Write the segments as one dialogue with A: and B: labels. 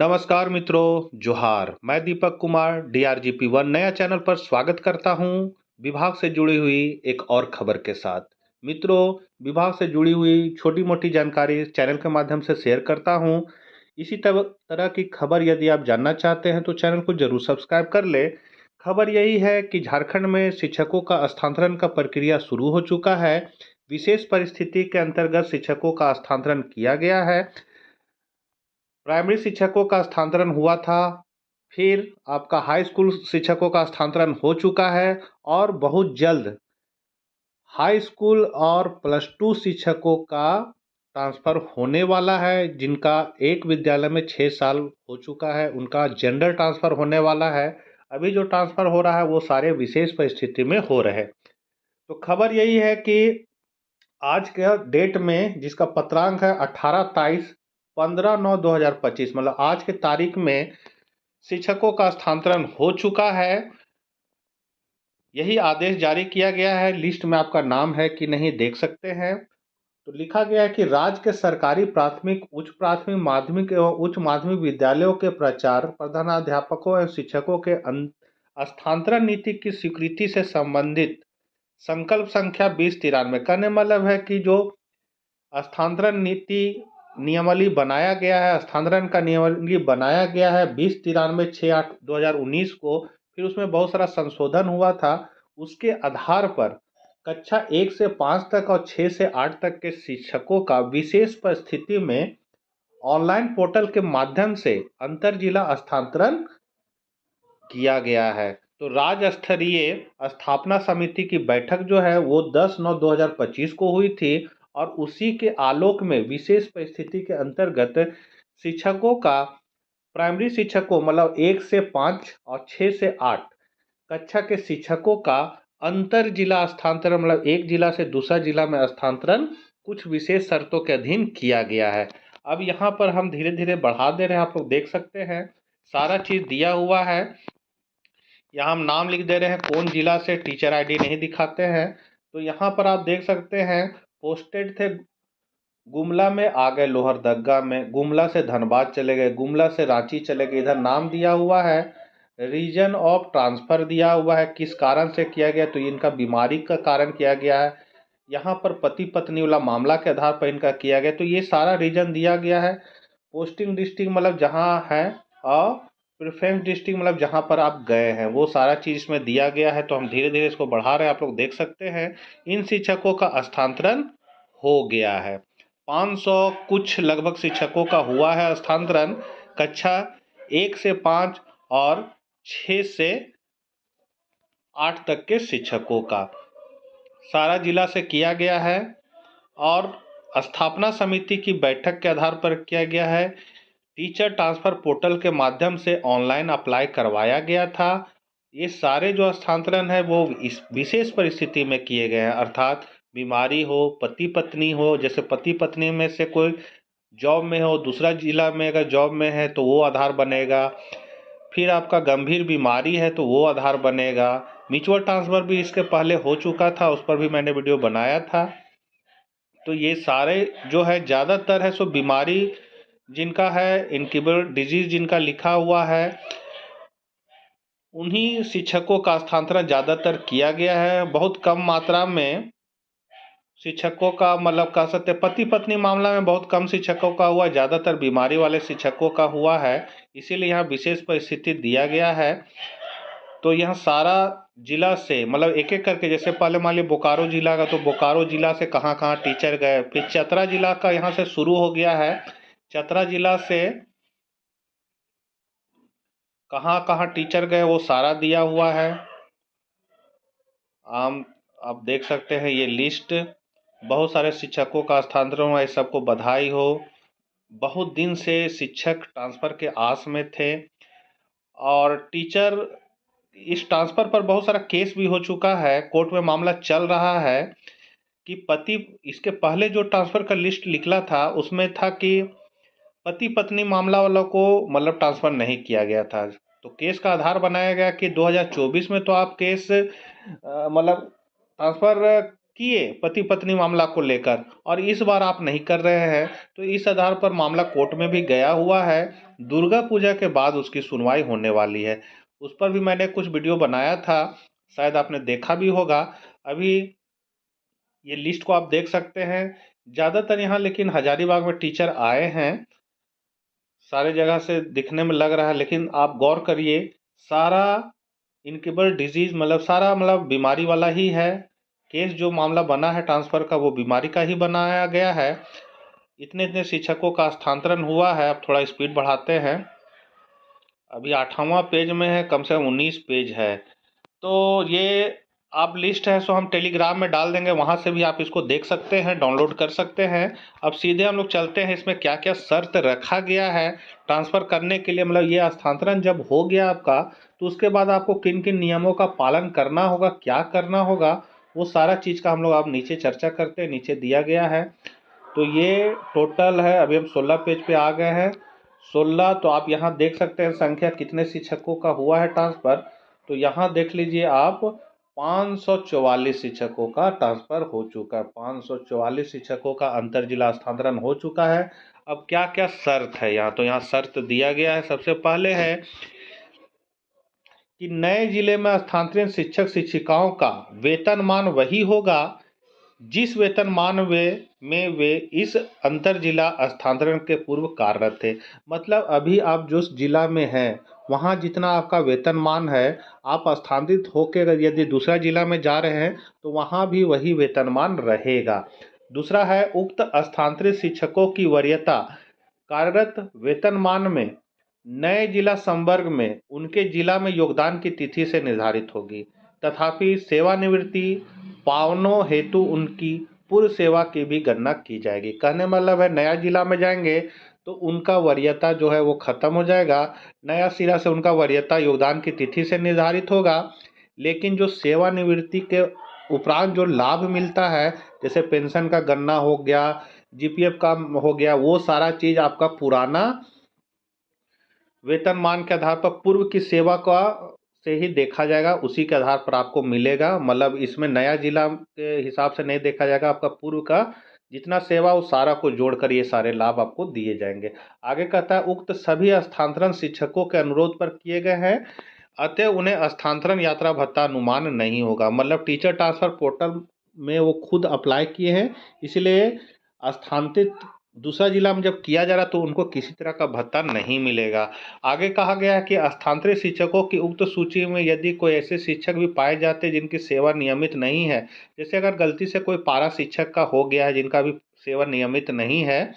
A: नमस्कार मित्रों, जोहार। मैं दीपक कुमार डीआरजीपी वन नया चैनल पर स्वागत करता हूं विभाग से जुड़ी हुई एक और खबर के साथ। मित्रों, विभाग से जुड़ी हुई छोटी मोटी जानकारी चैनल के माध्यम से शेयर करता हूं। इसी तरह की खबर यदि आप जानना चाहते हैं तो चैनल को जरूर सब्सक्राइब कर ले। खबर यही है कि झारखंड में शिक्षकों का स्थानांतरण का प्रक्रिया शुरू हो चुका है। विशेष परिस्थिति के अंतर्गत शिक्षकों का स्थानांतरण किया गया है। प्राइमरी शिक्षकों का स्थानांतरण हुआ था, फिर आपका हाई स्कूल शिक्षकों का स्थानांतरण हो चुका है और बहुत जल्द हाई स्कूल और प्लस टू शिक्षकों का ट्रांसफ़र होने वाला है। जिनका एक विद्यालय में 6 साल हो चुका है, उनका जेंडर ट्रांसफ़र होने वाला है। अभी जो ट्रांसफ़र हो रहा है वो सारे विशेष परिस्थिति में हो रहे। तो खबर यही है कि आज के डेट में जिसका पत्रांक है 18/23 15/9/2025 मतलब आज के तारीख में शिक्षकों का स्थानांतरण हो चुका है। यही आदेश जारी किया गया है। लिस्ट में आपका नाम है कि नहीं देख सकते हैं। तो लिखा गया है कि राज्य के सरकारी प्राथमिक, उच्च प्राथमिक, माध्यमिक एवं उच्च माध्यमिक विद्यालयों के प्राचार्य, प्रधानाध्यापकों एवं शिक्षकों के स्थानांतरण नीति की स्वीकृति से संबंधित संकल्प संख्या 2093 करने मतलब है कि जो स्थानांतरण नीति नियमावली बनाया गया है, स्थानांतरण का नियमावली बनाया गया है 2093/6/8/2019 को। फिर उसमें बहुत सारा संशोधन हुआ था। उसके आधार पर कक्षा 1 से 5 तक और 6 से 8 तक के शिक्षकों का विशेष परिस्थिति में ऑनलाइन पोर्टल के माध्यम से अंतर जिला स्थानांतरण किया गया है। तो राज्य स्तरीय स्थापना समिति की बैठक जो है वो 10/9/2025 को हुई थी और उसी के आलोक में विशेष परिस्थिति के अंतर्गत शिक्षकों का, प्राइमरी शिक्षकों मतलब 1 से 5 और 6 से 8 कक्षा के शिक्षकों का अंतर जिला स्थानांतरण मतलब एक जिला से दूसरा जिला में स्थानांतरण कुछ विशेष शर्तों के अधीन किया गया है। अब यहाँ पर हम धीरे धीरे बढ़ा दे रहे हैं, आप लोग देख सकते हैं सारा चीज़ दिया हुआ है। यहाँ हम नाम लिख दे रहे हैं, कौन जिला से, टीचर आईडी नहीं दिखाते हैं। तो यहाँ पर आप देख सकते हैं पोस्टेड थे गुमला में, आ गए लोहरदगा में, गुमला से धनबाद चले गए, गुमला से रांची चले गए। इधर नाम दिया हुआ है, रीजन ऑफ ट्रांसफ़र दिया हुआ है, किस कारण से किया गया, तो इनका बीमारी का कारण किया गया है। यहाँ पर पति पत्नी वाला मामला के आधार पर इनका किया गया, तो ये सारा रीजन दिया गया है। पोस्टिंग डिस्ट्रिक्ट मतलब जहाँ है और प्रेफरेंस डिस्ट्रिक्ट मतलब जहाँ पर आप गए हैं, वो सारा चीज़ इसमें दिया गया है। तो हम धीरे धीरे इसको बढ़ा रहे हैं, आप लोग देख सकते हैं। इन शिक्षकों का स्थानांतरण हो गया है। 500 कुछ लगभग शिक्षकों का हुआ है स्थानांतरण, कक्षा 1 से 5 और 6 से 8 तक के शिक्षकों का सारा जिला से किया गया है और स्थापना समिति की बैठक के आधार पर किया गया है। टीचर ट्रांसफ़र पोर्टल के माध्यम से ऑनलाइन अप्लाई करवाया गया था। ये सारे जो स्थानांतरण है वो इस विशेष परिस्थिति में किए गए हैं, अर्थात बीमारी हो, पति पत्नी हो, जैसे पति पत्नी में से कोई जॉब में हो, दूसरा जिला में अगर जॉब में है तो वो आधार बनेगा। फिर आपका गंभीर बीमारी है तो वो आधार बनेगा। म्यूचुअल ट्रांसफ़र भी इसके पहले हो चुका था, उस पर भी मैंने वीडियो बनाया था। तो ये सारे जो है ज़्यादातर है सो बीमारी जिनका है, इनक्यूरेबल डिजीज़ जिनका लिखा हुआ है, उन्हीं शिक्षकों का स्थानांतरण ज़्यादातर किया गया है। बहुत कम मात्रा में शिक्षकों का मतलब कह सकते हैं पति पत्नी मामला में बहुत कम शिक्षकों का हुआ, ज़्यादातर बीमारी वाले शिक्षकों का हुआ है। इसीलिए यहाँ विशेष परिस्थिति दिया गया है। तो यहाँ सारा जिला से मतलब एक एक करके, जैसे पहले मान लीजिए बोकारो जिला का, तो बोकारो जिला से कहाँ कहाँ टीचर गए। फिर चतरा जिला का यहाँ से शुरू हो गया है, चतरा जिला से कहाँ कहाँ टीचर गए वो सारा दिया हुआ है। आप देख सकते हैं ये लिस्ट। बहुत सारे शिक्षकों का स्थानांतरण हुआ, इस सबको बधाई हो। बहुत दिन से शिक्षक ट्रांसफ़र के आस में थे और टीचर इस ट्रांसफ़र पर बहुत सारा केस भी हो चुका है, कोर्ट में मामला चल रहा है कि पति, इसके पहले जो ट्रांसफ़र का लिस्ट निकला था उसमें था कि पति पत्नी मामला वालों को मतलब ट्रांसफ़र नहीं किया गया था। तो केस का आधार बनाया गया कि 2024 में तो आप केस मतलब ट्रांसफ़र किए पति पत्नी मामला को लेकर, और इस बार आप नहीं कर रहे हैं, तो इस आधार पर मामला कोर्ट में भी गया हुआ है। दुर्गा पूजा के बाद उसकी सुनवाई होने वाली है। उस पर भी मैंने कुछ वीडियो बनाया था, शायद आपने देखा भी होगा। अभी ये लिस्ट को आप देख सकते हैं। ज़्यादातर यहाँ लेकिन हजारीबाग में टीचर आए हैं, सारे जगह से दिखने में लग रहा है, लेकिन आप गौर करिए, सारा इनक्यूबल डिजीज मतलब सारा मतलब बीमारी वाला ही है। केस जो मामला बना है ट्रांसफर का, वो बीमारी का ही बनाया गया है। इतने इतने शिक्षकों का स्थानांतरण हुआ है। अब थोड़ा स्पीड बढ़ाते हैं। अभी 8वां पेज में है, कम से कम 19 पेज है। तो ये आप लिस्ट है सो हम टेलीग्राम में डाल देंगे, वहाँ से भी आप इसको देख सकते हैं, डाउनलोड कर सकते हैं। अब सीधे हम लोग चलते हैं इसमें क्या क्या शर्त रखा गया है ट्रांसफ़र करने के लिए। मतलब ये स्थानांतरण जब हो गया आपका, तो उसके बाद आपको किन किन नियमों का पालन करना होगा, क्या करना होगा, वो सारा चीज़ का हम लोग आप नीचे चर्चा करते हैं। नीचे दिया गया है। तो ये टोटल है, अभी हम 16 पेज पे आ गए हैं। 16, तो आप यहाँ देख सकते हैं संख्या कितने शिक्षकों का हुआ है ट्रांसफ़र। तो यहाँ देख लीजिए आप, 544 शिक्षकों का ट्रांसफ़र हो चुका है। 544 शिक्षकों का अंतर जिला स्थानांतरण हो चुका है। अब क्या क्या शर्त है यहाँ, तो यहाँ शर्त दिया गया है। सबसे पहले है कि नए जिले में स्थानांतरित शिक्षक शिक्षिकाओं का वेतनमान वही होगा जिस वेतनमान में वे इस अंतर जिला स्थानांतरण के पूर्व कार्यरत थे। मतलब अभी आप जिस जिला में हैं, वहाँ जितना आपका वेतनमान है, आप स्थानांतरित होकर यदि दूसरा जिला में जा रहे हैं, तो वहाँ भी वही वेतनमान रहेगा। दूसरा है, उक्त स्थानांतरित शिक्षकों की वरीयता कार्यरत वेतनमान में नए जिला संवर्ग में उनके जिला में योगदान की तिथि से निर्धारित होगी। तथापि सेवानिवृत्ति पावनों हेतु उनकी पूर्व सेवा की भी गणना की जाएगी। कहने मतलब है, नया जिला में जाएंगे तो उनका वरीयता जो है वो खत्म हो जाएगा, नया सिरा से उनका वरीयता योगदान की तिथि से निर्धारित होगा। लेकिन जो सेवानिवृत्ति के उपरांत जो लाभ मिलता है, जैसे पेंशन का गणना हो गया, जीपीएफ का हो गया, वो सारा चीज़ आपका पुराना वेतनमान के आधार पर पूर्व की सेवा का से ही देखा जाएगा, उसी के आधार पर आपको मिलेगा। मतलब इसमें नया जिला के हिसाब से नहीं देखा जाएगा, आपका पूर्व का जितना सेवा उस सारा को जोड़कर ये सारे लाभ आपको दिए जाएंगे। आगे कहता है, उक्त सभी स्थानांतरण शिक्षकों के अनुरोध पर किए गए हैं, अतः उन्हें स्थानांतरण यात्रा भत्ता अनुमान नहीं होगा। मतलब टीचर ट्रांसफर पोर्टल में वो खुद अप्लाई किए हैं, इसलिए स्थानांतरित दूसरा जिला में जब किया जा रहा तो उनको किसी तरह का भत्ता नहीं मिलेगा। आगे कहा गया है कि स्थानांतरित शिक्षकों की उक्त सूची में यदि कोई ऐसे शिक्षक भी पाए जाते हैं जिनकी सेवा नियमित नहीं है, जैसे अगर गलती से कोई पारा शिक्षक का हो गया है जिनका भी सेवा नियमित नहीं है,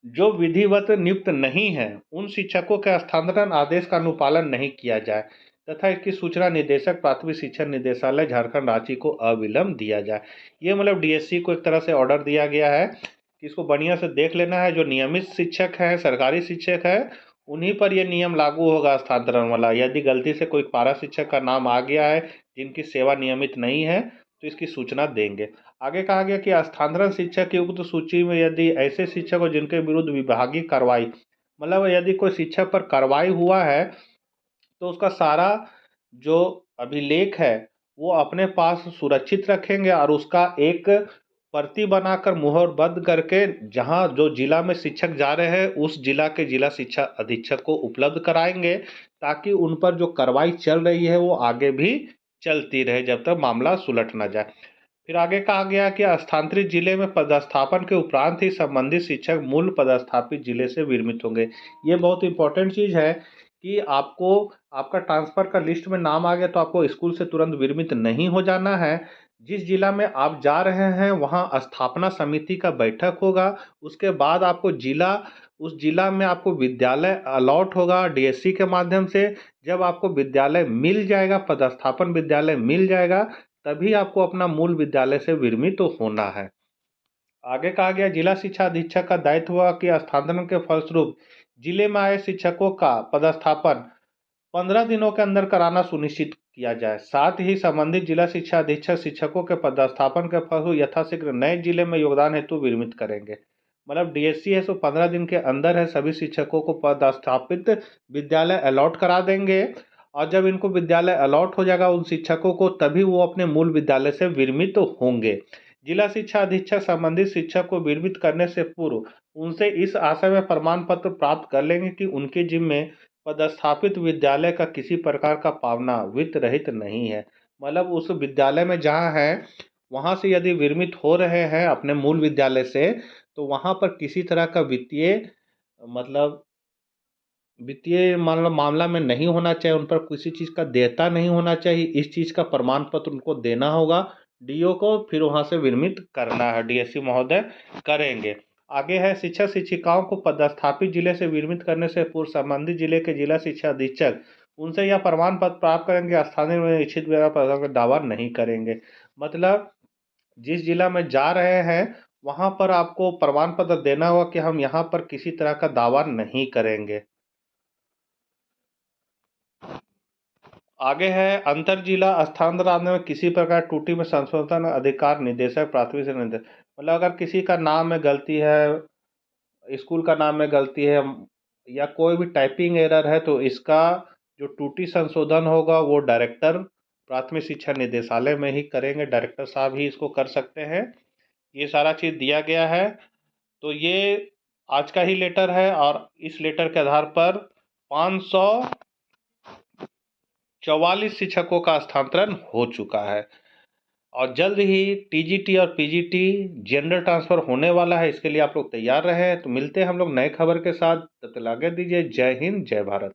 A: जो विधिवत नियुक्त नहीं है, उन शिक्षकों के स्थानांतरण आदेश का अनुपालन नहीं किया जाए तथा इसकी सूचना निदेशक प्राथमिक शिक्षा निदेशालय झारखंड रांची को अविलंब दिया जाए। ये मतलब डीएससी को एक तरह से ऑर्डर दिया गया है कि इसको बढ़िया से देख लेना है। जो नियमित शिक्षक हैं, सरकारी शिक्षक है, उन्हीं पर यह नियम लागू होगा स्थानांतरण वाला। यदि गलती से कोई पारा शिक्षक का नाम आ गया है जिनकी सेवा नियमित नहीं है, तो इसकी सूचना देंगे। आगे कहा गया कि स्थानांतरण शिक्षक की उक्त सूची में यदि ऐसे शिक्षक हो जिनके विरुद्ध विभागीय कार्रवाई, मतलब यदि कोई शिक्षक पर कार्रवाई हुआ है, तो उसका सारा जो अभिलेख है वो अपने पास सुरक्षित रखेंगे और उसका एक प्रति बनाकर मुहरबद्ध करके जहां जो जिला में शिक्षक जा रहे हैं उस जिला के जिला शिक्षा अधीक्षक को उपलब्ध कराएंगे, ताकि उन पर जो कार्रवाई चल रही है वो आगे भी चलती रहे जब तक मामला सुलट ना जाए। फिर आगे कहा गया कि स्थानांतरित जिले में पदस्थापन के उपरांत ही संबंधित शिक्षक मूल पदस्थापित जिले से विरमित होंगे। ये बहुत इंपॉर्टेंट चीज़ है कि आपको आपका ट्रांसफ़र का लिस्ट में नाम आ गया तो आपको स्कूल से तुरंत विरमित नहीं हो जाना है। जिस जिला में आप जा रहे हैं वहाँ स्थापना समिति का बैठक होगा, उसके बाद आपको उस जिला में आपको विद्यालय अलॉट होगा डीएससी के माध्यम से। जब आपको विद्यालय मिल जाएगा, पदस्थापन विद्यालय मिल जाएगा, तभी आपको अपना मूल विद्यालय से विरमित तो होना है। आगे कहा गया, जिला शिक्षा अधीक्षक का दायित्व हुआ कि स्थानांतरण के फलस्वरूप जिले में आए शिक्षकों का पदस्थापन 15 दिनों के अंदर कराना सुनिश्चित किया जाए। साथ ही संबंधित जिला शिक्षा अधीक्षक शिक्षकों के पदस्थापन के फलस्वरूप यथाशीघ्र नए जिले में योगदान हेतु विरमित करेंगे। मतलब डीएससी है सो 15 दिन के अंदर है, सभी शिक्षकों को पदस्थापित विद्यालय अलॉट करा देंगे और जब इनको विद्यालय अलॉट हो जाएगा उन शिक्षकों को, तभी वो अपने मूल विद्यालय से विरमित होंगे। जिला शिक्षा अधीक्षक संबंधित शिक्षक को विरमित करने से पूर्व उनसे इस आशय में प्रमाण पत्र प्राप्त कर लेंगे कि उनके जिम्मे पदस्थापित विद्यालय का किसी प्रकार का पावना वित्त रहित नहीं है। मतलब उस विद्यालय में जहाँ है, वहाँ से यदि विरमित हो रहे हैं अपने मूल विद्यालय से, तो वहाँ पर किसी तरह का वित्तीय मतलब वित्तीय मामला में नहीं होना चाहिए, उन पर किसी चीज़ का देयता नहीं होना चाहिए। इस चीज़ का प्रमाण पत्र उनको देना होगा डीओ को, फिर वहाँ से विरमित करना है, डीएससी महोदय करेंगे। आगे है, शिक्षक शिक्षिकाओं को पदस्थापित जिले से विरमित करने से पूर्व संबंधित जिले के जिला शिक्षा अधीक्षक उनसे यह प्रमाण पत्र प्राप्त करेंगे, स्थानीय में इच्छित पदों का दावा नहीं करेंगे। मतलब जिस जिला में जा रहे हैं वहाँ पर आपको प्रमाण पत्र देना होगा कि हम यहाँ पर किसी तरह का दावा नहीं करेंगे। आगे है, अंतर जिला स्थानांतरण में किसी प्रकार त्रुटि में संशोधन अधिकार निदेशक प्राथमिक से निर्देश। मतलब अगर किसी का नाम में गलती है, स्कूल का नाम में गलती है, या कोई भी टाइपिंग एरर है, तो इसका जो त्रुटि संशोधन होगा वो डायरेक्टर प्राथमिक शिक्षा निदेशालय में ही करेंगे। डायरेक्टर साहब ही इसको कर सकते हैं। ये सारा चीज़ दिया गया है। तो ये आज का ही लेटर है और इस लेटर के आधार पर 544 शिक्षकों का स्थानांतरण हो चुका है और जल्द ही टीजीटी और पीजीटी जेंडर ट्रांसफर होने वाला है। इसके लिए आप लोग तैयार रहे। तो मिलते हैं हम लोग नए खबर के साथ, तब तक आगे दीजिए। जय हिंद, जय भारत।